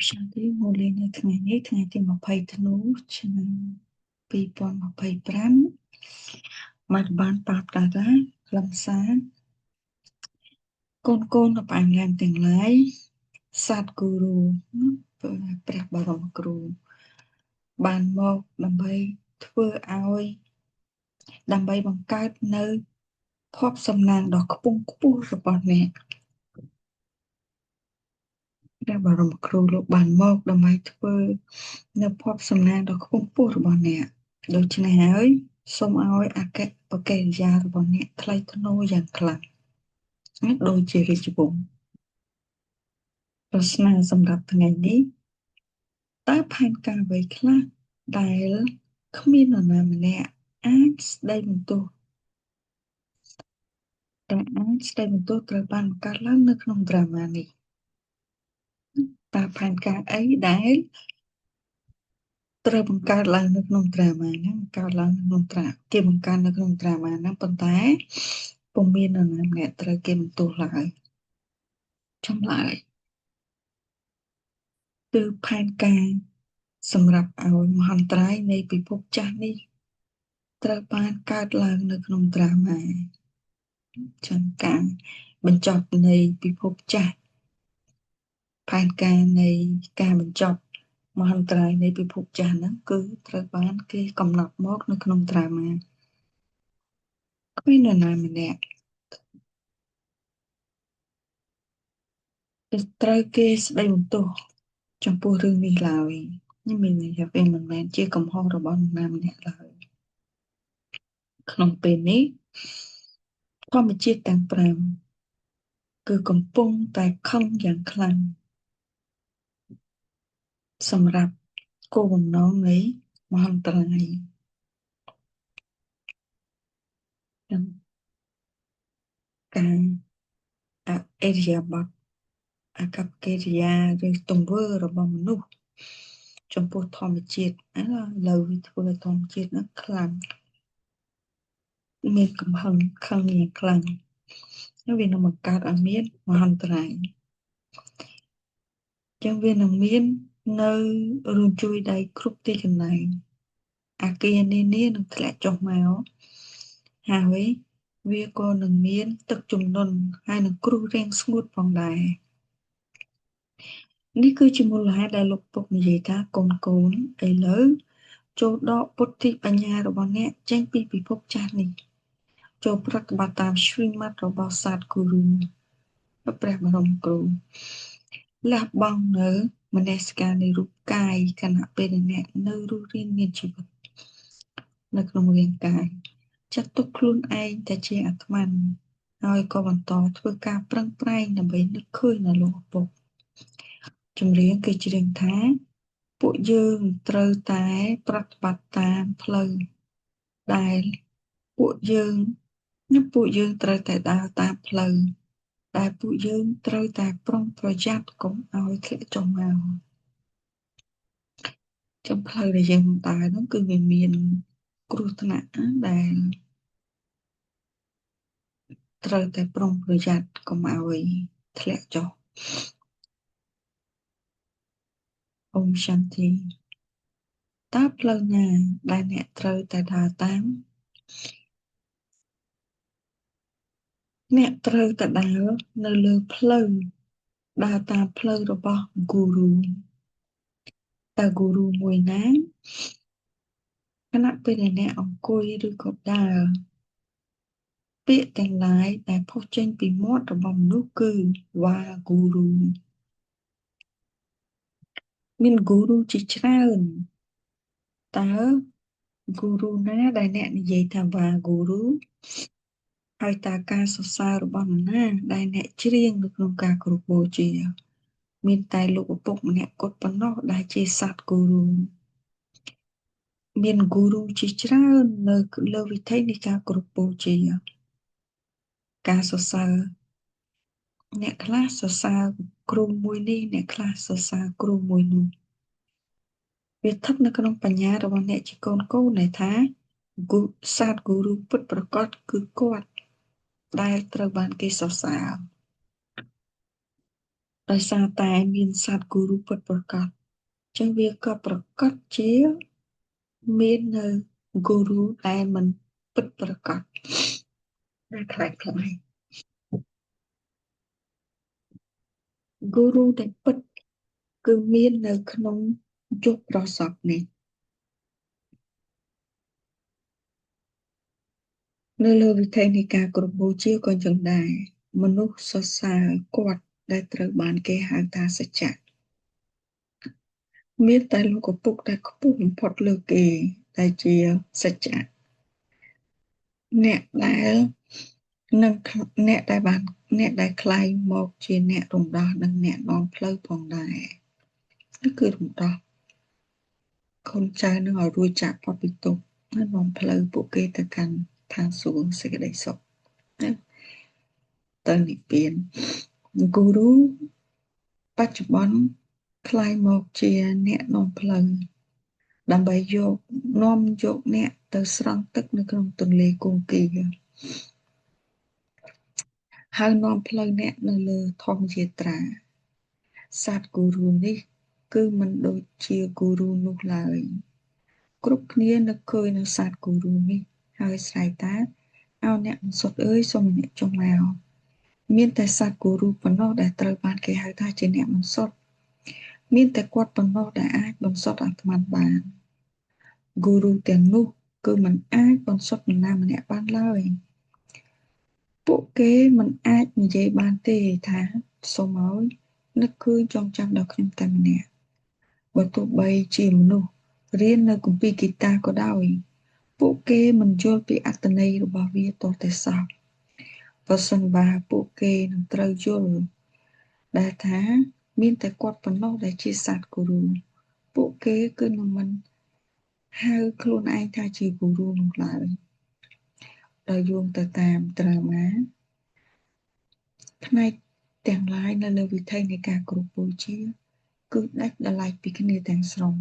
Shanti មកលេងនៅថ្ងៃនេះថ្ងៃទី20ធ្នូឆ្នាំ2025មកបានប៉ាតារាខ្លឹមសារកូនរបស់អញ្ញាទាំងឡាយសាទគូរូព្រះបរមគ្រូបានមកដើម្បីធ្វើឲ្យដើម្បីបង្កើតនៅភពសំណាងដ៏ខ្ពង់ខ្ពស់របស់អ្នកព្រះបរមគ្រូលោកបានមកដើម្បីធ្វើនៅភពសំណាងដ៏ខ្ពង់ខ្ពស់របស់អ្នកដូច្នេះហើយសូមឲ្យអគ្គបកិរិយារបស់អ្នកថ្លៃថ្នូរយ៉ាងខ្លាំងដូចជារាជវង្សប្រស្នាសម្រាប់ថ្ងៃនេះតើផែនការអ្វីខ្លះដែលគ្មាននរណាម្នាក់អាចស្ដីបន្ទោសត្រូវបានបង្កើតឡើងនៅក្នុងដ្រាម៉ានេះតើផែនការអីដែលត្រូវបង្កើតឡើងនៅក្នុងដ្រាម៉ាហ្នឹងបង្កើតឡើងនៅក្នុងគេបង្កើតនៅក្នុងដ្រាម៉ាហ្នឹងប៉ុន្តែពុំមាននរណាម្នាក់ត្រូវគេបន្ទោសឡើយចម្លើយគឺផែនការសម្រាប់ឲ្យមហន្តរាយនៃពិភពចាស់នេះត្រូវបានកើតឡើងនៅក្នុងដ្រាម៉ាចឹងការបញ្ចប់នៃពិភពចាស់ផែនការនៃការបញ្ចប់មហន្តរាយនៃពិភពចាស់ហ្នឹងគឺត្រូវបានគេកំណត់មកនៅក្នុងដ្រាម៉ាគ្មាននរណាម្នាក់ត្រូវគេស្ដីបន្ទោសចំពោះរឿងនេះឡើយនេះមានន័យថាវាមិនមែនជាកំហុសរបស់នរណាម្នាក់ឡើយក្នុងពេលនេះធម្មជាតិទាំង5គឺកំពុងតែខឹងយ៉ាងខ្លាំងសម្រាប់គោលបំណងនៃមហន្តរាយការអរិយាបថអកប្បកិរិយាឬទង្វើរបស់មនុស្សចំពោះធម្មជាតិលើវាធ្វើធម្មជាតិនឹងខ្លាំងមានកំហឹងខឹងយ៉ាងខ្លាំងហើយវានឹងបង្កើតឲ្យមានមហន្តរាយចឹងវានឹងមាននៅរញ្ជួយដៃគ្រប់ទីកន្លែងអាគារនានានឹងធ្លាក់ចុះមកហើយវាក៏នឹងមានទឹកជំនន់ហើយនឹងគ្រោះរាំងស្ងួតផងដែរនេះគឺជាមូលហេតុដែលលោកពុកនិយាយថាកូនឥឡូវចូលដកពុទ្ធិបញ្ញារបស់អ្នកចេញពីពិភពចាស់នេះចូលប្រតិបត្តិតាមស្វីម៉ាត់របស់សាទគូរូព្រះបរមគ្រូលះបង់នៅមនសិការនៃរូបកាយខណៈពេលអ្នកនៅរស់រានមានជីវិតនៅក្នុងរាងកាយចាត់ទុកខ្លួនឯងតែជាអាត្មានហើយក៏បន្តធ្វើការប្រឹងប្រែងដើម្បីនឹកឃើញនៅលោកឪពុកចម្រៀងគេច្រៀងថាពួកយើងត្រូវតែប្រតិបត្តិតាមផ្លូវដែលពួកយើងត្រូវតែដើរតាមផ្លូវដែលពួកយើងត្រូវតែប្រុងប្រយ័ត្នកុំឲ្យធ្លាក់ចុះមកចំផ្លូវដែលយើងដើរនោះគឺវាមានគ្រោះថ្នាក់ដែលត្រូវតែប្រុងប្រយ័ត្នកុំឲ្យធ្លាក់ចុះអូមશાន្តិតើផ្លូវណាដែលអ្នកត្រូវតែដើរតាមអ្នកត្រូវតែដើរនៅលើផ្លូវដើរតាមផ្លូវរបស់គូរូតើគូរូមួយណាខណៈពេលដែលអ្នកអង្គុយឬក៏ដើរពាក្យទាំងឡាយដែលផុសចេញពីមាត់របស់មនុស្សគឺវ៉ាគូរូមានគូរូជាច្រើនតើគូរូណាដែលអ្នកនិយាយថាវ៉ាគូរូហើយតើការសរសើររបស់នរណាដែលអ្នកច្រៀងនៅក្នុងការគោរពបូជាមានតែលោកឪពុកម្នាក់គត់ប៉ុណ្ណោះដែលជាសត្វគូរូមានគូរូជាច្រើននៅលើវិថីនៃការគោរពបូជាការសរសើរអ្នកខ្លះសរសើរគ្រូមួយនេះអ្នកខ្លះសរសើរគ្រូមួយនោះវាស្ថិតនៅក្នុងបញ្ញារបស់អ្នកជាកូនដែលថាសាទគូរូពិតប្រាកដគឺគាត់ដែលត្រូវបានគេសរសើរ ដោយសារតែមានសត្វគូរូពិតប្រាកដចឹងវាក៏ប្រកាសជាមាននៅគូរូដែលមិនពិតប្រាកដដែលខ្លាំងខ្លាយគូរូដែលពិតគឺមាននៅក្នុងយុគប្រសពនេះនៅលើវិធីនៃការគោរពបូជាក៏យ៉ាងដែរមនុស្សសរសើរគាត់ដែលត្រូវបានគេហៅថាសច្ចៈមានតែលោកឪពុកដែលខ្ពស់បំផុតលើគេដែលជាសច្ចៈអ្នកដែលនឹងអ្នកដែលបានអ្នកដែលคล้ายមកជាអ្នករំដោះនិងអ្នកនាំផ្លូវផងដែរនេះគឺរំដោះកូនចៅនឹងឲ្យរួចចាកផុតពីទុក្ខហើយនាំផ្លូវពួកគេទៅកាន់ឋានសួគ៌សេចក្តីសុខណាទៅនិព្វានគូរូបច្ចុប្បន្នคล้ายមកជាអ្នកនាំផ្លូវដើម្បីនាំយកអ្នកទៅស្រង់ទឹកនៅក្នុងទន្លេគង្គាហើយនាំផ្លូវអ្នកនៅលើធម្មយាត្រាសត្វគូរូនេះគឺមិនដូចជាគូរូនោះឡើយគ្រប់គ្នានឹកឃើញនៅសត្វគូរូនេះហើយស្រែកថាឲ្យអ្នកមិនសុទ្ធអើយសូមអ្នកចុះមកមានតែសត្វគូរូប៉ុណ្ណោះដែលត្រូវបានគេហៅថាជាអ្នកមិនសុទ្ធមានតែគាត់ប៉ុណ្ណោះដែលអាចបន្សុទ្ធអាត្មាបានគូរូទាំងនោះគឺមិនអាចបន្សុទ្ធនរណាម្នាក់បានឡើយពួកគេមិនអាចនិយាយបានទេថាសូមឲ្យនឹកឃើញចងចាំដល់ខ្ញុំតែម្នាក់បើទោះបីជាមនុស្សរៀននៅគម្ពីរគីតាក៏ដោយពួកគេមិនយល់ពីអត្ថន័យរបស់វាទាល់តែសោះបើសិនបើពួកគេនឹងត្រូវយល់ដែលថាមានតែគាត់ប៉ុណ្ណោះដែលជាសត្វគូរូពួកគេគឺនឹងមិនហៅខ្លួនឯងថាជាគូរូនោះឡើយដោយយោងទៅតាមត្រាម៉ាផ្នែកទាំងឡាយនៅលើវិធីនៃការគោរពបូជាគឺដាច់ដライពីគ្នាទាំងស្រុង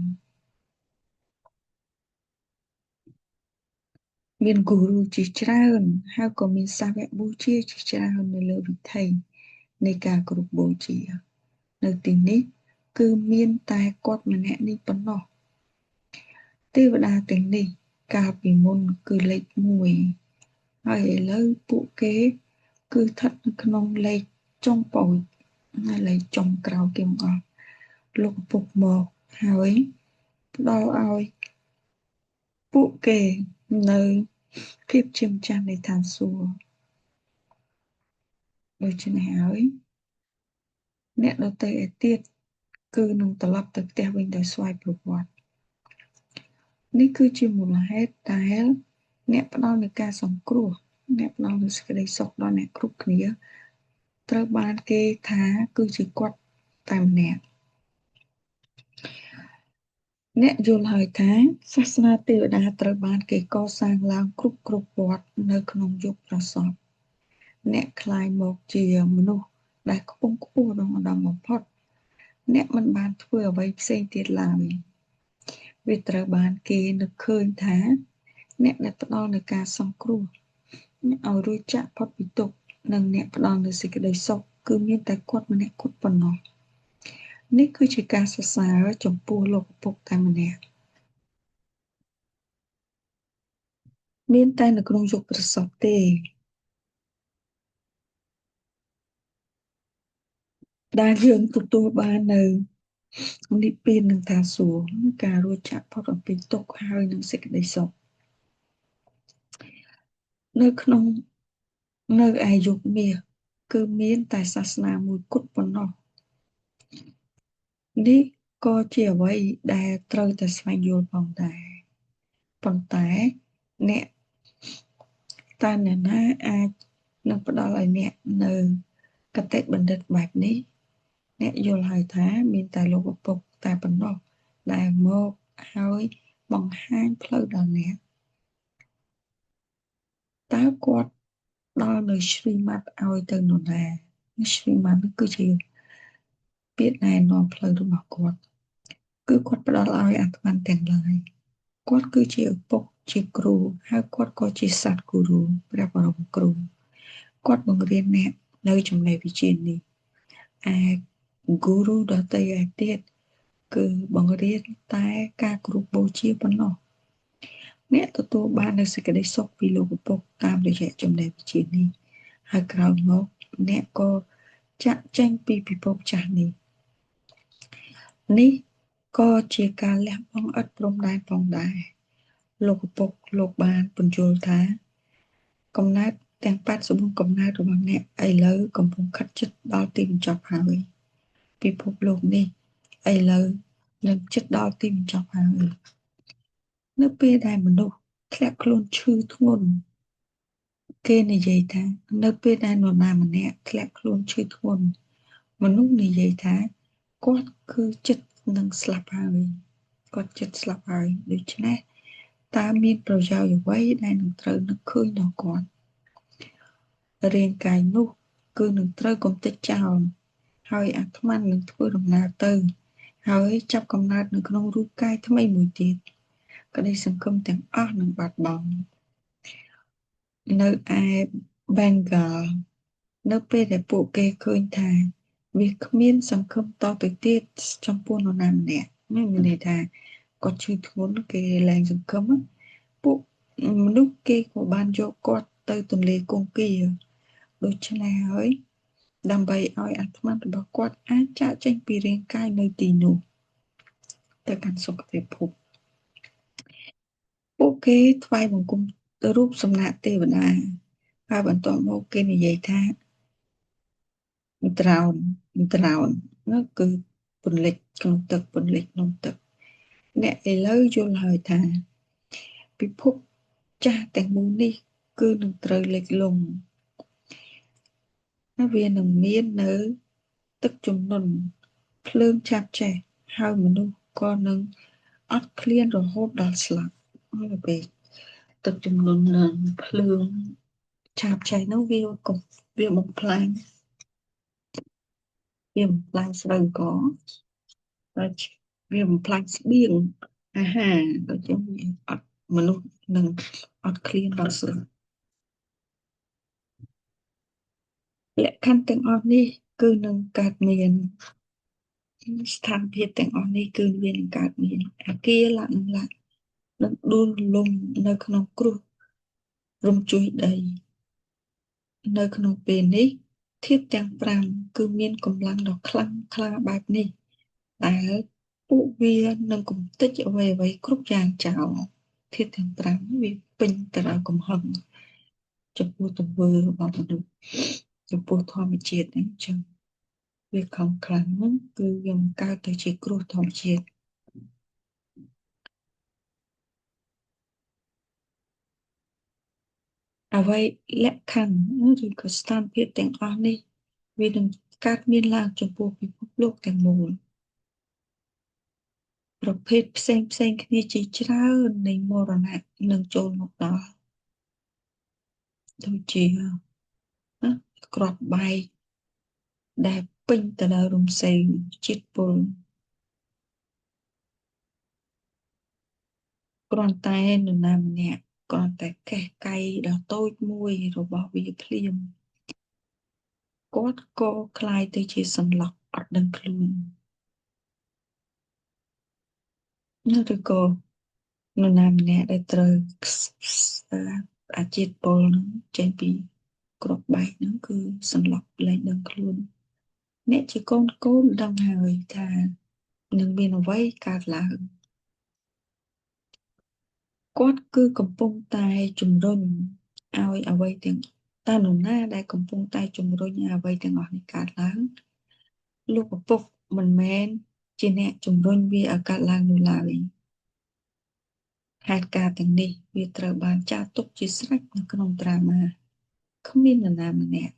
មានគូរូជាច្រើនហើយក៏មានសាវកបូជាជាច្រើននៅលើវិធីនៃការគោរពបូជានៅទីនេះគឺមានតែគាត់ម្នាក់នេះប៉ុណ្ណោះទេវតាទាំងនេះកាលពីមុនគឺលេខ1ហើយឥឡូវពួកគេគឺស្ថិតនៅក្នុងលេខចុងពូជហើយលេខចុងក្រោយគេមកអស់លោកឪពុកមកហើយផ្ដល់ឲ្យពួកគេនៅភាពជាម្ចាស់នៃឋានសួគ៌ដូច្នេះហើយអ្នកដទៃឯទៀតគឺនឹងត្រឡប់ទៅផ្ទះវិញដោយស្វ័យប្រវត្តិនេះគឺជាមូលហេតុដែលអ្នកផ្ដល់នូវការសង្គ្រោះអ្នកផ្ដល់នូវសេចក្តីសុខដល់អ្នកគ្រប់គ្នាត្រូវបានគេថាគឺជាគាត់តែម្នាក់អ្នកយល់ហើយថាសាសនាទេវតាត្រូវបានគេកសាងឡើងគ្រប់វត្តនៅក្នុងយុគប្រសពអ្នកคล้ายមកជាមនុស្សដែលខ្ពង់ខ្ពស់ដល់ឧត្តមបំផុតអ្នកមិនបានធ្វើអ្វីផ្សេងទៀតឡើយវាត្រូវបានគេនឹកឃើញថាអ្នកដែលផ្ដល់នូវការសង្គ្រោះអ្នកឲ្យរួចចាកផុតពីទុក្ខនិងអ្នកផ្ដល់នូវសេចក្តីសុខគឺមានតែគាត់ម្នាក់គត់ប៉ុណ្ណោះនេះគឺជាការសរសើរចំពោះលោកឪពុកតែម្នាក់មានតែនៅក្នុងយុគប្រសពទេដែលយើងទទួលបាននៅនិព្វាននិងឋានសួគ៌ការរួចចាកផុតអំពីទុក្ខហើយនឹងសេចក្តីសុខនៅក្នុងនៅឯយុគមាសគឺមានតែសាសនាមួយគត់ប៉ុណ្ណោះនេះក៏ជាអ្វីដែលត្រូវតែស្វែងយល់ផងដែរប៉ុន្តែអ្នកណាអាចនឹងផ្ដល់ឲ្យអ្នកនៅកតិបណ្ឌិតបែបនេះអ្នកយល់ហើយថាមានតែលោកឪពុកតែប៉ុណ្ណោះដែលមកហើយបង្ហាញផ្លូវដល់អ្នកតើគាត់ដល់នៅશ્រីម៉ាត់ឲ្យទៅនរណាશ્រីម៉ាត់គឺជាពាក្យណែនាំផ្លូវរបស់គាត់គឺគាត់ផ្ដល់ឲ្យអាត្មាទាំងឡាយគាត់គឺជាឪពុកជាគ្រូហើយគាត់ក៏ជាសត្វគូរូព្រះបរមគ្រូគាត់បង្រៀនអ្នកនៅចំណេះវិជ្ជានេះឯ guru ដទៃឯទៀតគឺបង្រៀនតែការគោរពបូជាប៉ុណ្ណោះអ្នកទទួលបាននូវសេចក្តីសុខពីលោកឪពុកតាមរយៈចំណេះវិជ្ជានេះហើយក្រោយមកអ្នកក៏ចាក់ចែងពីពិភពចាស់នេះក៏ជាការលះបង់ឥតព្រំដែនផងដែរលោកឪពុកលោកបានពន្យល់ថាកំណើតទាំង84កំណើតរបស់អ្នកឥឡូវកំពុងខិតជិតដល់ទីបញ្ចប់ហើយពិភពលោកនេះឥឡូវនឹងជិតដល់ទីបញ្ចប់ហើយនៅពេលដែលមនុស្សធ្លាក់ខ្លួនឈឺធ្ងន់គេនិយាយថានៅពេលដែលនរណាម្នាក់ធ្លាក់ខ្លួនឈឺធ្ងន់មនុស្សនិយាយថាគាត់គឺចិត្តនឹងស្លាប់ហើយគាត់ចិត្តស្លាប់ហើយដូច្នេះតើមានប្រយោជន៍អ្វីដែលនឹងត្រូវនឹកឃើញដល់គាត់រាងកាយនោះគឺនឹងត្រូវកំទេចចោលហើយអាត្មានឹងធ្វើដំណើរទៅហើយចាប់កំណើតនៅក្នុងរូបកាយថ្មីមួយទៀតក្តីសង្ឃឹមទាំងអស់នឹងបាត់បង់នៅឯ Bengal នៅពេលដែលពួកគេឃើញថាវាគ្មានសង្ឃឹមតទៅទៀតចំពោះនរណាម្នាក់មានន័យថាគាត់ឈឺធ្ងន់គេលែងសង្ឃឹមពួកមនុស្សគេក៏បានយកគាត់ទៅទន្លេគង្គាដូច្នេះហើយដើម្បីឲ្យអាត្មារបស់គាត់អាចចាកចេញពីរាងកាយនៅទីនោះទៅកាន់សុគតិភពពួកគេថ្វាយបង្គំទៅរូបសំណាកទេវតាហើយបន្ទាប់មកគេនិយាយថាត្រោននោះគឺពន្លិចក្នុងទឹកពន្លិចក្នុងទឹកអ្នកឥឡូវយល់ហើយថាពិភពចាស់ទាំងមូលនេះគឺនឹងត្រូវលិចលង់វានឹងមាននៅទឹកជំនន់ភ្លើងឆាបឆេះហើយមនុស្សក៏នឹងអត់ឃ្លានរហូតដល់ស្លាប់ហើយពេលទឹកជំនន់នឹងភ្លើងឆាបឆេះនោះវាបំផ្លាញស្រូវកហើយវាបំផ្លាញស្បៀងអាហារដូចជាអត់មនុស្សនឹងអត់ឃ្លានដល់ស្លាប់លក្ខខណ្ឌទាំងអស់នេះគឺនឹងកើតមានស្ថានភាពទាំងអស់នេះគឺវានឹងកើតមានអាគារលក្ខណៈនឹងដួលរលំនៅក្នុងគ្រោះរំជួយដីនៅក្នុងពេលនេះធាតុទាំង5គឺមានកម្លាំងដ៏ខ្លាំងក្លាបែបនេះដែលពួកវានឹងកំទេចអ្វីគ្រប់យ៉ាងចោលធាតុទាំង5វាពេញទៅដោយកំហឹងចំពោះទង្វើរបស់មនុស្សចំពោះធម្មជាតិហ្នឹងចឹងវាខំខ្លាំងហ្នឹងគឺវាបង្កើតទៅជាគ្រោះធម្មជាតិអ្វីលក្ខខណ្ឌឬក៏ស្ថានភាពទាំងអស់នេះវានឹងកើតមានឡើងចំពោះពិភពលោកទាំងមូលប្រភេទផ្សេងគ្នាជាច្រើននៃមរណៈនឹងចូលមកដល់ដូចជាគ្រាប់បែកដែលពេញទៅដោយរំសេងជាតិពុលគ្រាន់តែនរណាម្នាក់គ្រាន់តែកេះកៃដ៏តូចមួយរបស់វាភ្លាមគាត់ក៏คล้ายទៅជាសន្លប់អត់ដឹងខ្លួនឬក៏នរណាម្នាក់ដែលត្រូវអាជាតិពុលនឹងចេញពីគ្រាប់បែកហ្នឹងគឺសន្លប់លែងដឹងខ្លួនអ្នកជាកូនដឹងហើយថានឹងមានអ្វីកើតឡើងគាត់គឺកំពុងតែជំរុញឲ្យអ្វីទាំងតើនរណាដែលកំពុងតែជំរុញឲ្យអ្វីទាំងអស់នេះកើតឡើងលោកឪពុកមិនមែនជាអ្នកជំរុញវាឲ្យកើតឡើងនោះឡើយហេតុការណ៍ទាំងនេះវាត្រូវបានចាត់ទុកជាស្រេចនៅក្នុងត្រាម៉ាគ្មាននរណាម្នាក់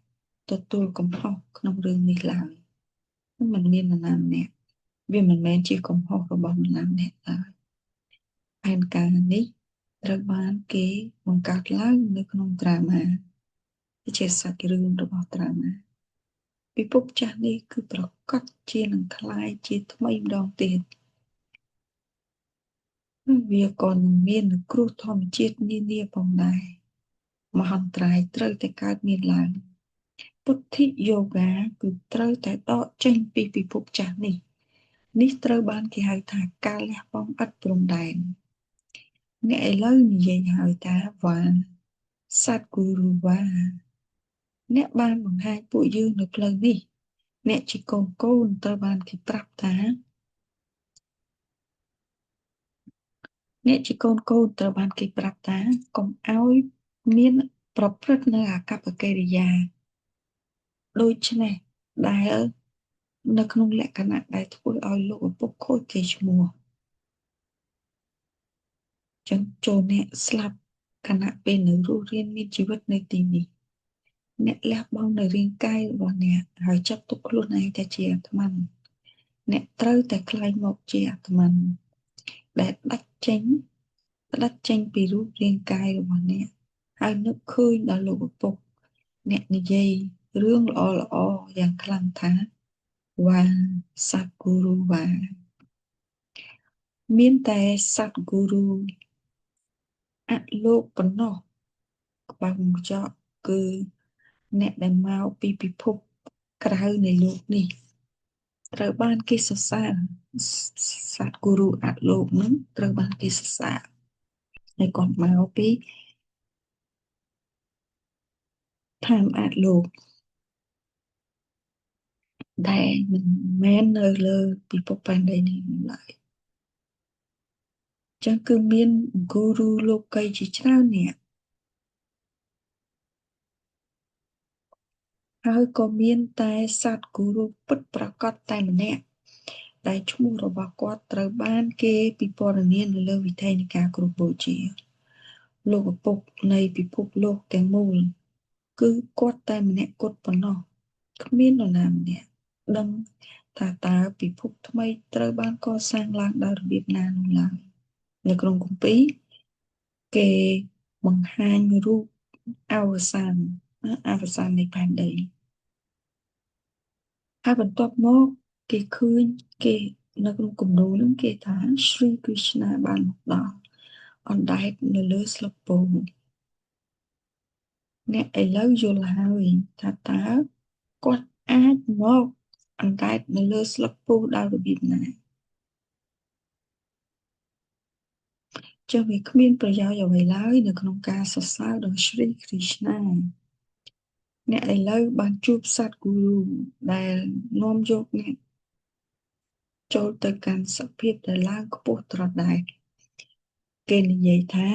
ទទួលកំហុសក្នុងរឿងនេះឡើយមិនមាននរណាម្នាក់វាមិនមែនជាកំហុសរបស់នរណាម្នាក់ឡើយផែនការនេះត្រូវបានគេបង្កើតឡើងនៅក្នុងត្រាម៉ាជាសាច់រឿងរបស់ត្រាម៉ាពិភពចាស់នេះគឺប្រកាសជានឹងคล้ายជាថ្មីម្ដងទៀតវាក៏នឹងមានគ្រោះធម្មជាតិនានាផងដែរមហន្តរាយត្រូវតែកើតមានឡើង ពុទ្ធិយូហ្គាគឺត្រូវតែដកចេញពីពិភពចាស់នេះត្រូវបានគេហៅថាការលះបង់ឥតព្រំដែនអ្នកឥឡូវនិយាយហើយថាវ៉ាសត្វគូរូវ៉ាអ្នកបានបង្ហាញពួកយើងនៅផ្លូវនេះអ្នកជាកូនត្រូវបានគេប្រាប់ថាអ្នកជាកូនត្រូវបានគេប្រាប់ថាកុំឲ្យមានប្រព្រឹត្តនៅអាកប្បកិរិយាដូច្នេះដែលនៅក្នុងលក្ខណៈដែលធ្វើឲ្យលោកឪពុកខូចកេរ្តិ៍ឈ្មោះចឹងចូលអ្នកស្លាប់ខណៈពេលនៅរស់រានមានជីវិតនៅទីនេះអ្នកលះបង់នៅរាងកាយរបស់អ្នកហើយចាត់ទុកខ្លួនឯងថាជាអាត្មានអ្នកត្រូវតែក្លាយមកជាអាត្មានដែលផ្ដាច់ចេញពីរូបរាងកាយរបស់អ្នកហើយនឹកឃើញដល់លោកឪពុកអ្នកនិយាយរឿងល្អយ៉ាងខ្លាំងថាវ៉ាសត្វគូរូវ៉ាមានតែសត្វគូរូអលោកប៉ុណ្ណោះក្បាំងចកគឺអ្នកដែលមកពីពិភពក្រៅនៃលោកនេះត្រូវបានគេសរសើរសត្វគូរូអលោកនឹងត្រូវបានគេសរសើរហើយគាត់មកពីឋានអលោកដែលមិនមែននៅលើពិភពផែនដីនេះឡើយចឹងគឺមានគូរូលោកីជាច្រើនអ្នកហើយក៏មានតែសត្វគូរូពិតប្រាកដតែម្នាក់ដែលឈ្មោះរបស់គាត់ត្រូវបានគេពិពណ៌នានៅលើវិថីនៃការគោរពបូជាលោកឪពុកនៃពិភពលោកទាំងមូលគឺគាត់តែម្នាក់គត់ប៉ុណ្ណោះគ្មាននរណាម្នាក់ដឹងថាតើពិភពថ្មីត្រូវបានកសាងឡើងដោយរបៀបណានោះឡើយនៅក្នុងគម្ពីរគេបង្ហាញរូបអវសាននៃផែនដីហើយបន្ទាប់មកគេឃើញគេនៅក្នុងគំនូរនឹងគេថាશ્រីក្រឹស្ណាបានមកដល់អណ្ដែតនៅលើស្លឹកពោធិ៍អ្នកឥឡូវយល់ហើយថាតើគាត់អាចមកអណ្ដែតនៅលើស្លឹកពោធិ៍ដោយរបៀបណាចុះវាគ្មានប្រយោជន៍អ្វីឡើយនៅក្នុងការសរសើរដល់શ્រីក្រឹស្ណាអ្នកឥឡូវបានជួបសត្វគូរូដែលនាំយកអ្នកចូលទៅកាន់សភាពដែលឡើងខ្ពស់ត្រដែតគេនិយាយថា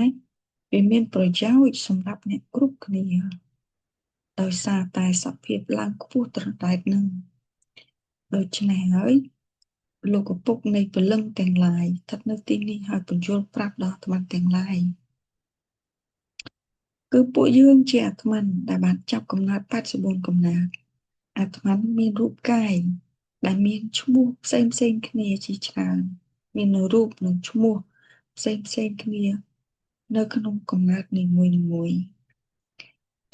វាមានប្រយោជន៍សម្រាប់អ្នកគ្រប់គ្នាដោយសារតែសភាពឡើងខ្ពស់ត្រដែតនឹងដូច្នេះហើយលោកឪពុកនៃព្រលឹងទាំងឡាយស្ថិតនៅទីនេះហើយបញ្យល់ប្រាប់ដល់អាត្មាទាំងឡាយគឺពួកយើងជាអាត្មានដែលបានចាប់កំណើត84កំណើតអាត្មានមានរូបកាយដែលមានឈ្មោះផ្សេងគ្នាជាច្រើនមានរូបនិងឈ្មោះផ្សេងគ្នានៅក្នុងកំណើតនីមួយ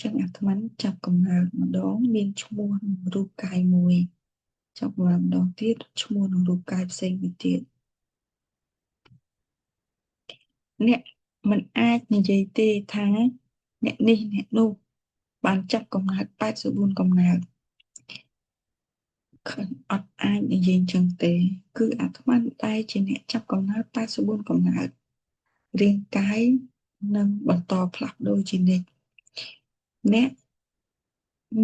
ចឹងអាត្មានចាប់កំណើតម្ដងមានឈ្មោះនិងរូបកាយមួយចាប់ម្ដងទៀតឈ្មោះនិងរូបកាយផ្សេងទៀតអ្នកមិនអាចនិយាយទេថាអ្នកនេះអ្នកនោះបានចាប់កំណើត84កំណើតអត់អាចនិយាយចឹងទេគឺអាត្មាតែជាអ្នកចាប់កំណើត84កំណើតរាងកាយនឹងបន្តផ្លាស់ប្ដូរជានិច្ចអ្នក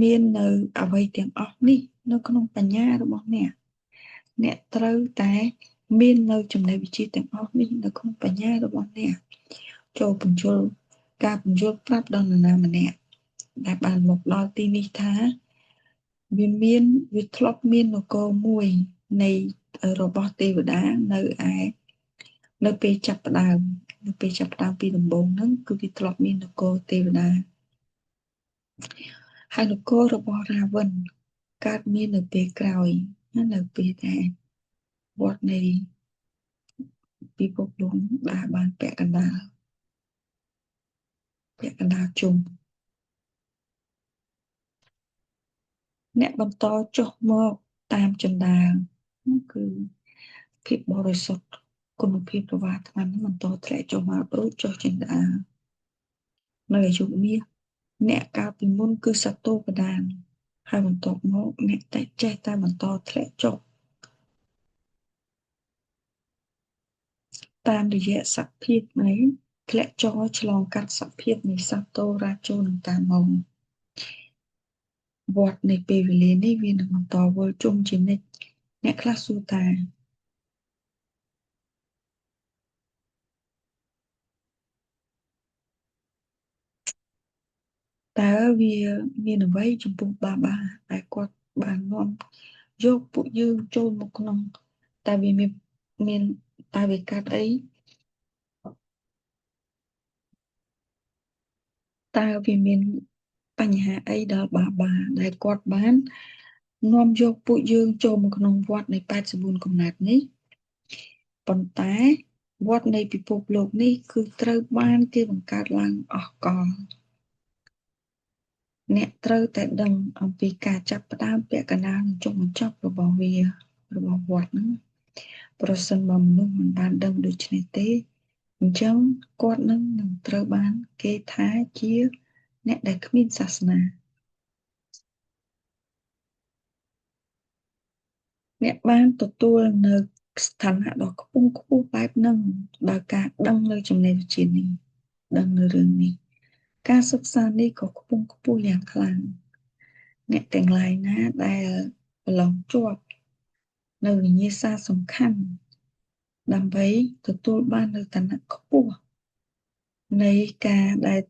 មាននៅអ្វីទាំងអស់នេះនៅក្នុងបញ្ញារបស់អ្នកត្រូវតែមាននៅចំណេះវិជ្ជាទាំងអស់នេះនៅក្នុងបញ្ញារបស់អ្នកចូលបញ្យល់ការបញ្យល់ប្រាប់ដល់នរណាម្នាក់ដែលបានមកដល់ទីនេះថាវាធ្លាប់មាននគរមួយនៃរបស់ទេវតានៅពេលចាប់ផ្ដើមពីដំបូងហ្នឹងគឺវាធ្លាប់មាននគរទេវតាហើយនគររបស់រាវិនកើតមាននៅពេលក្រោយនៅពេលដែលវត្តនៃពិភពលោកបានពាក់កណ្ដាលជុំអ្នកបន្តចុះមកតាមចណ្ដាលនោះគឺភាពបរិសុទ្ធគុណភាពរបស់អាត្មាបន្តធ្លាក់ចុះមកដូចចុះចណ្ដាលនៅអាយុមាសអ្នកកាលពីមុនគឺសត្វតូបដាន ហើយបន្ទាប់មកអ្នកតែចេះតែបន្តធ្លាក់ចុះតាមរយៈសភាពនៃធ្លាក់ចុះឆ្លងកាត់សភាពនៃសត្វតូរ៉ាជូនិងតាម៉ុងវដ្តនៃពេលវេលានេះវានឹងបន្តវិលជុំជានិច្ចអ្នកខ្លះសួរថាតើវាមានអ្វីចំពោះបាបាដែលគាត់បាននាំយកពួកយើងចូលមកក្នុងតែវាមានតែវាកាត់អីតើវាមានបញ្ហាអីដល់បាបាដែលគាត់បាននាំយកពួកយើងចូលមកក្នុងវដ្តនៃ84កំណត់នេះប៉ុន្តែវដ្តនៃពិភពលោកនេះគឺត្រូវបានគេបង្កើតឡើងអស់កលអ្នកត្រូវតែដឹងអំពីការចាប់ផ្ដើមពាក់កណ្ដាលនិងចុងបញ្ចប់របស់វារបស់វត្តហ្នឹងប្រសិនបើមនុស្សមិនបានដឹងដូច្នេះទេអញ្ចឹងគាត់នឹងត្រូវបានគេថាជាអ្នកដែលគ្មានសាសនាអ្នកបានទទួលនៅស្ថានៈដ៏ខ្ពង់ខ្ពស់បែបហ្នឹងដោយការដឹងនៅចំណេះវិជ្ជានេះដឹងនៅរឿងនេះការសិក្សានេះក៏ខ្ពង់ខ្ពស់យ៉ាងខ្លាំងអ្នកទាំងឡាយណាដែលប្រឡងជាប់នៅវិញ្ញាសាសំខាន់ដើម្បីទទួលបាននៅឋានៈខ្ពស់នៃការដែល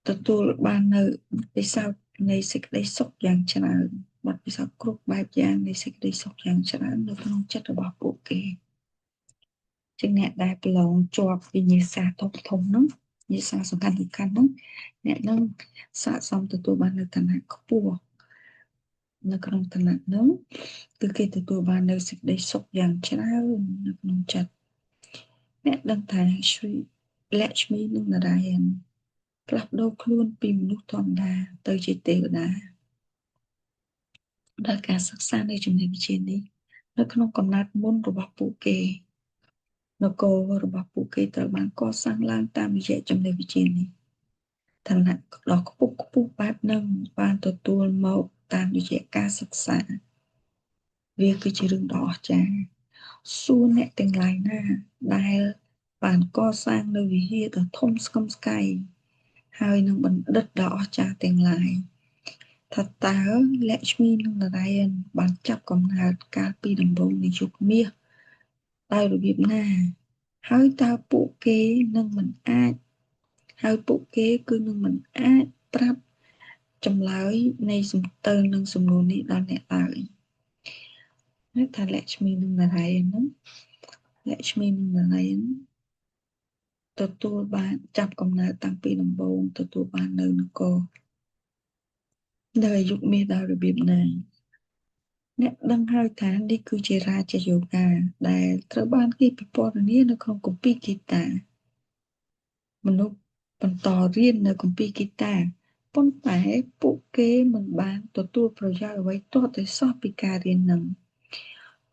ទទួលបាននៅបទពិសោធន៍នៃសេចក្តីសុខយ៉ាងច្រើនបទពិសោធន៍គ្រប់បែបយ៉ាងនៃសេចក្តីសុខយ៉ាងច្រើននៅក្នុងចិត្តរបស់ពួកគេជាអ្នកដែលប្រឡងជាប់វិញ្ញាសាធំធំហ្នឹងវិញ្ញាសាសំខាន់ហ្នឹងអ្នកនឹងស័ក្តិសមទទួលបាននៅឋានៈខ្ពស់នៅក្នុងឋានៈហ្នឹងគឺគេទទួលបាននៅសេចក្តីសុខយ៉ាងច្រើននៅក្នុងចិត្តអ្នកដឹងថាશ્រីលក្ష్មីនិងនារាយណផ្លាស់ប្ដូរខ្លួនពីមនុស្សធម្មតាទៅជាទេវតាដោយការសិក្សានៃចំណេះវិជ្ជានេះនៅក្នុងកំណត់មុនរបស់ពួកគេនគររបស់ពួកគេត្រូវបានកសាងឡើងតាមរយៈចំណេះវិជ្ជានេះឋានៈដ៏ខ្ពស់ខ្ពស់បែបហ្នឹងបានទទួលមកតាមរយៈការសិក្សាវាគឺជារឿងដ៏អស្ចារ្យសួរអ្នកទាំងឡាយណាដែលបានកសាងនៅវិហារដ៏ធំស្កឹមស្កៃហើយនឹងបណ្ឌិតដ៏អស្ចារ្យទាំងឡាយថាតើលក្ష్មីនិងនារាយណបានចាប់កំណើតកាលពីដំបូងនៃយុគមាសដោយរបៀបណាហើយតើពួកគេនឹងមិនអាចហើយពួកគេគឺនឹងមិនអាចប្រាប់ចម្លើយនៃសំទើនឹងសំណួរនេះដល់អ្នកឡើយថាលក្ష్មីនិងនារាយណហ្នឹងលក្ష్មីនិងនារាយណទទួលបានចាប់កំណើតតាំងពីដំបូងទទួលបាននៅនគរនៅយុគមាសដោយរបៀបណាអ្នកដឹងហើយថានេះគឺជារាជយោធាដែលត្រូវបានគេពិពណ៌នានៅក្នុងគម្ពីរគីតាមនុស្សបន្តរៀននៅគម្ពីរគីតាប៉ុន្តែពួកគេមិនបានទទួលប្រយោជន៍អ្វីទាល់តែសោះពីការរៀននឹង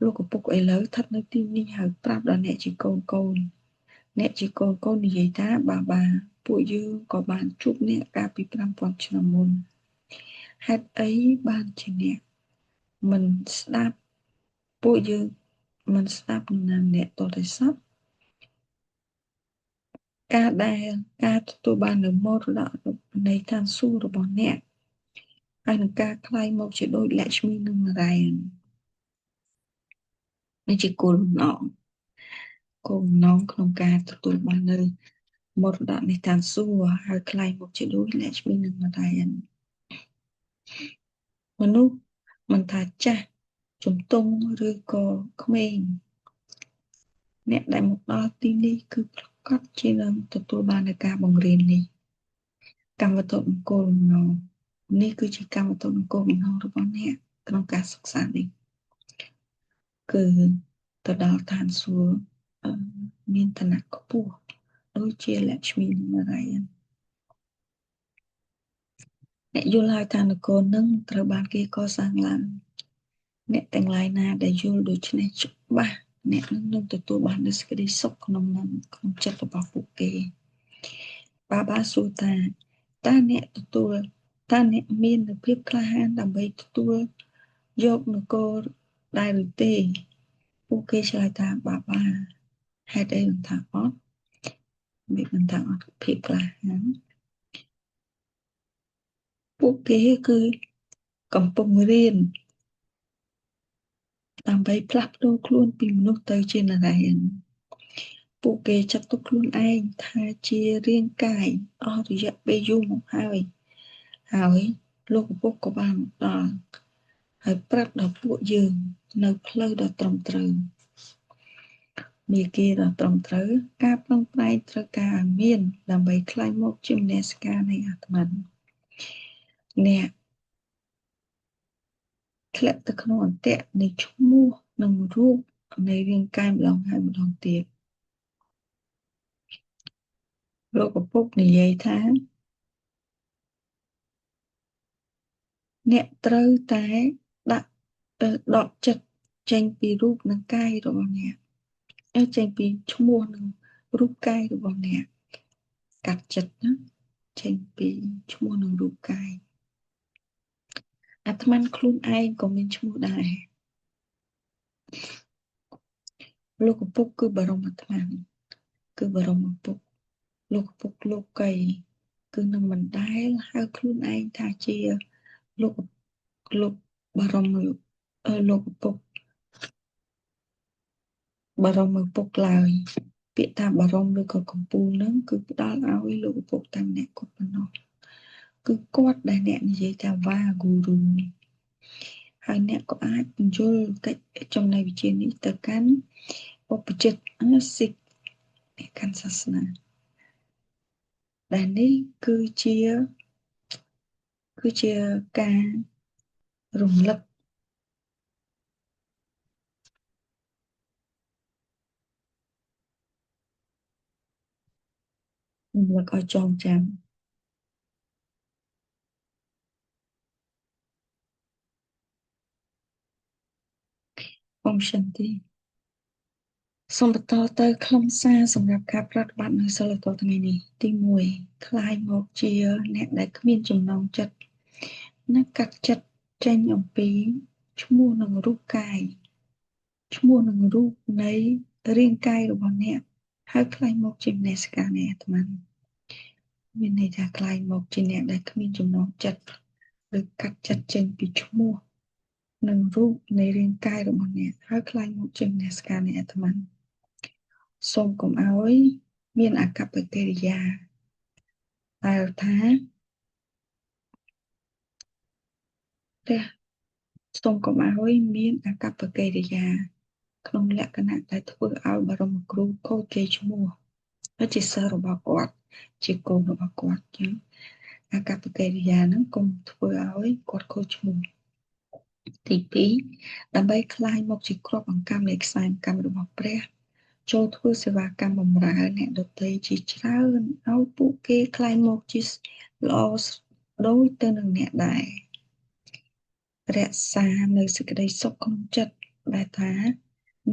លោកឪពុកឥឡូវស្ថិតនៅទីនេះហើយប្រាប់ដល់អ្នកជាកូនអ្នកជាកូននិយាយថាបាពួកយើងក៏បានជួបអ្នកកាលពី5000ឆ្នាំមុនហេតុអីបានជាអ្នកមិនស្ដាប់ពួកយើងមិនស្ដាប់នរណាម្នាក់តតែសោះការទទួលបាននៅមរតកនៃឋានសួគ៌របស់អ្នកហើយនឹងការคล้ายមកជាដូចលក្ష్មីនិងនារាយណនេះជាគោលបំណងក្នុងការទទួលបាននៅមរតកនៃឋានសួគ៌ហើយคล้ายមកជាដូចលក្ష్មីនិងនារាយណមនុស្សមិនថាចាស់ជំទង់ឬក៏ក្មេងអ្នកដែលមកដល់ទីនេះគឺប្រកាសជានឹងទទួលបាននូវការបង្រៀននេះកម្មវត្ថុអង្គរបំណងនេះគឺជាកម្មវត្ថុអង្គរបំណងរបស់អ្នកក្នុងការសិក្សានេះគឺទៅដល់ឋានសួគ៌មានឋានៈខ្ពស់ដូចជាលក្ష్មីនិងនារាយណអ្នកយល់ហើយថានគរនឹងត្រូវបានគេកសាងឡើងអ្នកទាំងឡាយណាដែលយល់ដូច្នេះច្បាស់អ្នកនឹងទទួលបាននូវសេចក្តីសុខក្នុងចិត្តរបស់ពួកគេបាសួរថាតើអ្នកទទួល តើអ្នកមាននូវភាពក្លាហានដើម្បីទទួលយកនគរដែរឬទេពួកគេឆ្លើយថាបាទហេតុអីមិនថាអត់មិនមិនថាអត់ភាពក្លាហានពួកគេគឺកំពុងរៀនដើម្បីផ្លាស់ប្ដូរខ្លួនពីមនុស្សទៅជានរ៉ែនពួកគេចាត់ទុកខ្លួនឯងថាជារាងកាយអស់រយៈពេលយូរមកហើយលោកឪពុកក៏បានដល់ហើយប្រាប់ដល់ពួកយើងនៅផ្លូវដ៏ត្រឹមត្រូវមាគ៌ាដ៏ត្រឹមត្រូវការប្រឹងប្រែងត្រូវការឲ្យមានដើម្បីក្លាយមកជាមនសិការនៃអាត្មាអ្នកធ្លាក់ទៅក្នុងអន្ទាក់នៃឈ្មោះនិងរូបនៃរាងកាយម្ដងហើយម្ដងទៀតលោកឪពុកនិយាយថាអ្នកត្រូវតែដាក់ដកចិត្តចេញពីរូបនិងកាយរបស់អ្នកចេញពីឈ្មោះនិងរូបកាយរបស់អ្នកកាត់ចិត្តណាចេញពីឈ្មោះនិងរូបកាយអាត្មាខ្លួនឯងក៏មានឈ្មោះដែរលោកឪពុកគឺបរមអាត្មាគឺបរមឪពុកលោកឪពុកលោកីគឺនឹងមិនដែលហៅខ្លួនឯងថាជាលោកលោកបរមលោកឪពុកបរមឪពុកឡើយពាក្យថាបរមឬក៏កម្ពូលនឹងគឺផ្ដល់ឲ្យលោកឪពុកតែម្នាក់គាត់ប៉ុណ្ណោះគឺគាត់ដែលអ្នកនិយាយថាវ៉ាហ្គូរូហើយអ្នកក៏អាចបញ្យល់កិច្ចចំណៃវិជ្ជានេះទៅកាន់ឧបជិតសិទ្ធអ្នកកាន់សាសនាដែលនេះគឺជាការរំលឹករំលឹកឲ្យចងចាំអំសន្តិសូមបន្តទៅខ្លឹមសារសម្រាប់ការប្រតិបត្តិនៅសិលធម៌ថ្ងៃនេះទី1คล้ายមកជាអ្នកដែលគ្មានចំណងចិត្តនិងកាត់ចិត្តចេញអំពីឈ្មោះនិងរូបកាយឈ្មោះនិងរូបនៃរាងកាយរបស់អ្នកហើយคล้ายមកជាមនសិការនៃអាត្មាមានន័យថាคล้ายមកជាអ្នកដែលគ្មានចំណងចិត្តឬកាត់ចិត្តចេញពីឈ្មោះនិងរូបនៃរាងកាយរបស់អ្នកហើយคล้ายមកជាមនសិការនៃអាត្មាសូមកុំឲ្យមានអកប្បកិរិយាដែលថាព្រះសូមកុំឲ្យមានអកប្បកិរិយាក្នុងលក្ខណៈដែលធ្វើឲ្យបរមគ្រូខូចកេរ្តិ៍ឈ្មោះហើយជាសិស្សរបស់គាត់ជាកូនរបស់គាត់ចឹងអកប្បកិរិយាហ្នឹងកុំធ្វើឲ្យគាត់ខូចឈ្មោះទី2ដើម្បីคลายមកជាគ្រាប់អង្កាំនៃខ្សែអង្កាំរបស់ព្រះចូលធ្វើសេវាកម្មបម្រើអ្នកដទៃជាច្រើនឲ្យពួកគេคลายមកជាល្អដូចទៅនឹងអ្នកដែររក្សានៅសេចក្តីសុខក្នុងចិត្តដែលថា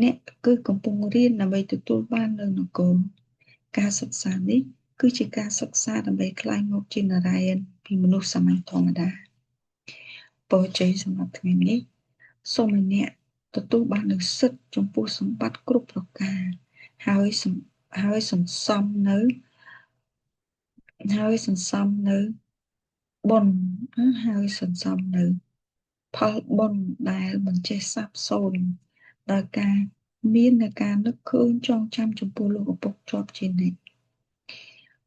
អ្នកគឺកំពុងរៀនដើម្បីទទួលបាននៅនគរការសិក្សានេះគឺជាការសិក្សាដើម្បីคลายមកជានរ៉ែនពីមនុស្សសាមញ្ញធម្មតាពរជ័យសម្រាប់ថ្ងៃនេះសូមឲ្យអ្នកទទួលបាននូវសិទ្ធិចំពោះសម្បត្តិគ្រប់ប្រការហើយសន្សំនៅបុណ្យហើយសន្សំនៅផលបុណ្យដែលមិនចេះសាបសូន្យដោយការមាននៃការនឹកឃើញចងចាំចំពោះលោកឪពុកជាប់ជានិច្ច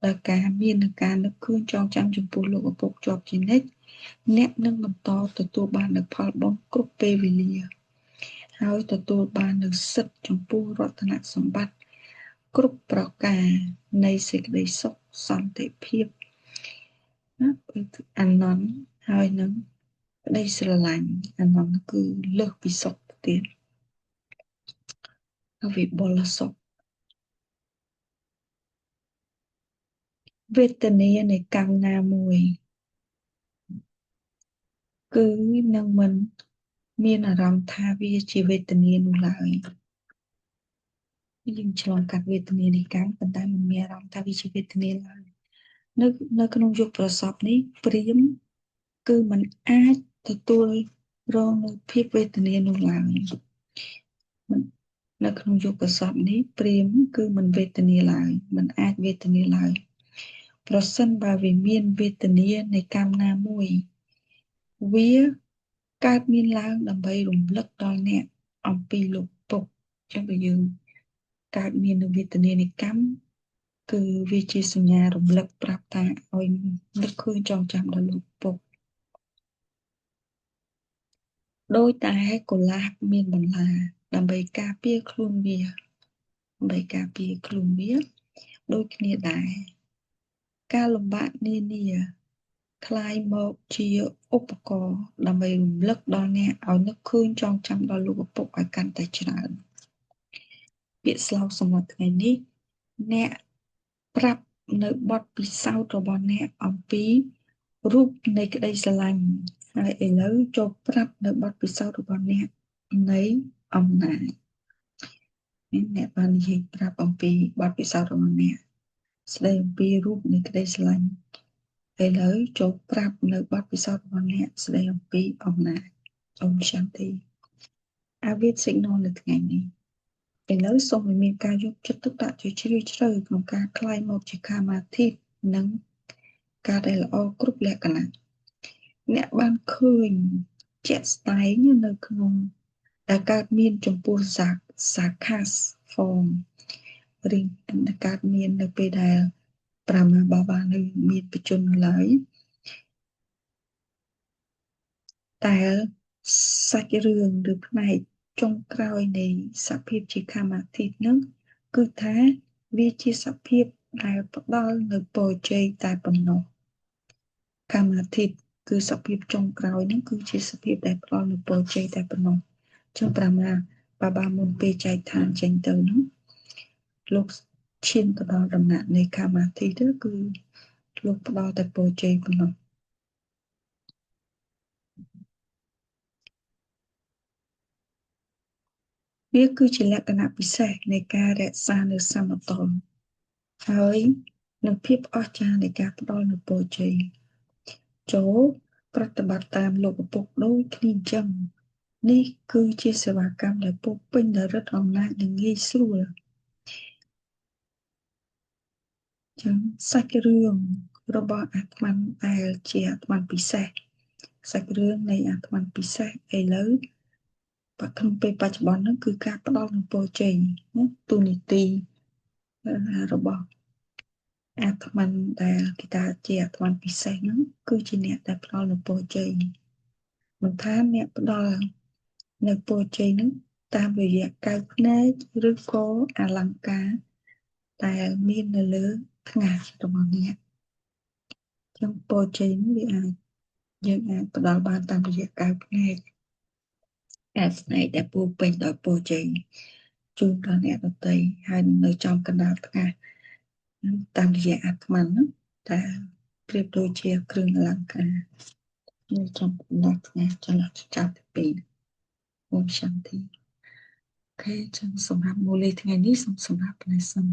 ដោយការមាននៃការនឹកឃើញចងចាំចំពោះលោកឪពុកជាប់ជានិច្ចអ្នកនឹងបន្តទទួលបាននូវផលបុណ្យគ្រប់ពេលវេលាហើយទទួលបាននូវសិទ្ធិចំពោះរតនសម្បត្តិគ្រប់ប្រការនៃសេចក្តីសុខសន្តិភាពណាអានន្ទហើយនឹងក្តីស្រឡាញ់អានន្ទគឺលើសពីសុខទៅទៀតវិបុលសុខវេទនានៃកម្មណាមួយគឺនឹងមិនមានអារម្មណ៍ថាវាជាវេទនានោះឡើយយើងឆ្លងកាត់វេទនានៃកម្មប៉ុន្តែមិនមានអារម្មណ៍ថាវាជាវេទនាឡើយនៅក្នុងយុគប្រសពនេះព្រាហ្មណ៍ គឺมันអាចទទួលរងនូវភាពវេទនានោះឡើយមិននៅក្នុងយុគសព្ទនេះព្រាហ្មណ៍គឺมันវេទនាឡើយมันអាចវេទនាឡើយប្រសិនបើវាមានវេទនានៃកម្មណាមួយវាកើតមានឡើងដើម្បីរំលឹកដល់អ្នកអំពីលោកពុកចឹងបើយើងកើតមាននូវវេទនានៃកម្មគឺវាជាសញ្ញារំលឹកប្រាប់ថាឲ្យនឹកឃើញចងចាំដល់លោកពុកដោយតែកុលាបមានបន្លាដើម្បីការពារខ្លួនវាដើម្បីការពារខ្លួនវាដូចគ្នាដែរការលំបាកនានាคล้ายមកជាឧបករណ៍ដើម្បីរំលឹកដល់អ្នកឲ្យនឹកឃើញចងចាំដល់លោកឪពុកឲ្យកាន់តែច្រើនពាក្យស្លោកសម្រាប់ថ្ងៃនេះអ្នកប្រាប់នៅបទពិសោធន៍របស់អ្នកអំពីរូបនៃក្តីស្រឡាញ់ហើយឥឡូវចូលប្រាប់នៅបទពិសោធន៍របស់អ្នកនៃអំណាចអ្នកបាននិយាយប្រាប់អំពីបទពិសោធន៍របស់អ្នកស្ដីអំពីរូបនៃក្តីស្រឡាញ់ឥឡូវចូលប្រាប់នៅបទពិសោធន៍របស់អ្នកស្ដីអំពីអំណាចអូមશાន្តិអាវិត signal នៅថ្ងៃនេះឥឡូវសូមឲ្យមានការយកចិត្តទុកដាក់ជាជ្រាលជ្រៅក្នុងការคลายមកជាកាមាធិនិងការដែលល្អគ្រប់លក្ខណៈអ្នកបានឃើញជាក់ស្ដែងនៅក្នុងដែលកើតមានចំពោះសាខាស form ឬកើតមាននៅពេលដែលប្រាមាបាបានៅមានបច្ចុប្បន្នឡើយតែសាច់រឿងឬផ្នែកចុងក្រោយនៃសភាពជាកាមាធិនឹងគឺថាវាជាសភាពដែលផ្ដល់នៅពរជ័យតែប៉ុណ្ណោះកាមាធិគឺសភាពចុងក្រោយនឹងគឺជាសភាពដែលផ្ដល់នៅពរជ័យតែប៉ុណ្ណោះចឹងប្រាមាបាបាមុនពេលចែកឋានចេញទៅនោះលោកឈានទៅដល់ដំណាក់នៃកាមាធិទៅគឺលោកផ្ដល់តែពរជ័យប៉ុណ្ណោះវាគឺជាលក្ខណៈពិសេសនៃការរក្សានៅសមតុល្យហើយនឹងភាពអស្ចារ្យនៃការផ្ដល់នូវពរជ័យចូលប្រតិបត្តិតាមលោកឪពុកដូចគ្នាអញ្ចឹងនេះគឺជាសេវាកម្មដែលពោពេញដោយឫទ្ធិអំណាចនិងងាយស្រួលចឹងសាច់រឿងរបស់អាត្មាដែលជាអាត្មាពិសេសសាច់រឿងនៃអាត្មាពិសេសឥឡូវក្នុងពេលបច្ចុប្បន្នហ្នឹងគឺការផ្ដល់នូវពរជ័យណាទូនីតិរបស់អាត្មាដែលគេថាជាអាត្មាពិសេសហ្នឹងគឺជាអ្នកដែលផ្ដល់នូវពរជ័យមិនថាអ្នកផ្ដល់នៅពរជ័យហ្នឹងតាមរយៈកែវភ្នែកឬក៏អលង្ការដែលមាននៅលើថ្ងាសរបស់អ្នកចឹងពរជ័យហ្នឹងវាអាចយើងអាចផ្ដល់បានតាមរយៈកែវភ្នែកកែវភ្នែកដែលពោពេញដោយពរជ័យជូនដល់អ្នកដទៃហើយនៅចំកណ្ដាលថ្ងាសតាមរយៈអាត្មាហ្នឹងតែប្រៀបដូចជាគ្រឿងអលង្ការនៅចំកណ្ដាលថ្ងាសចន្លោះចាប់ទី2អូមશાន្តិអូខេចឹងសម្រាប់មូលថ្ងៃនេះសូមសម្រាប់ប៉ុណ្ណេះសិន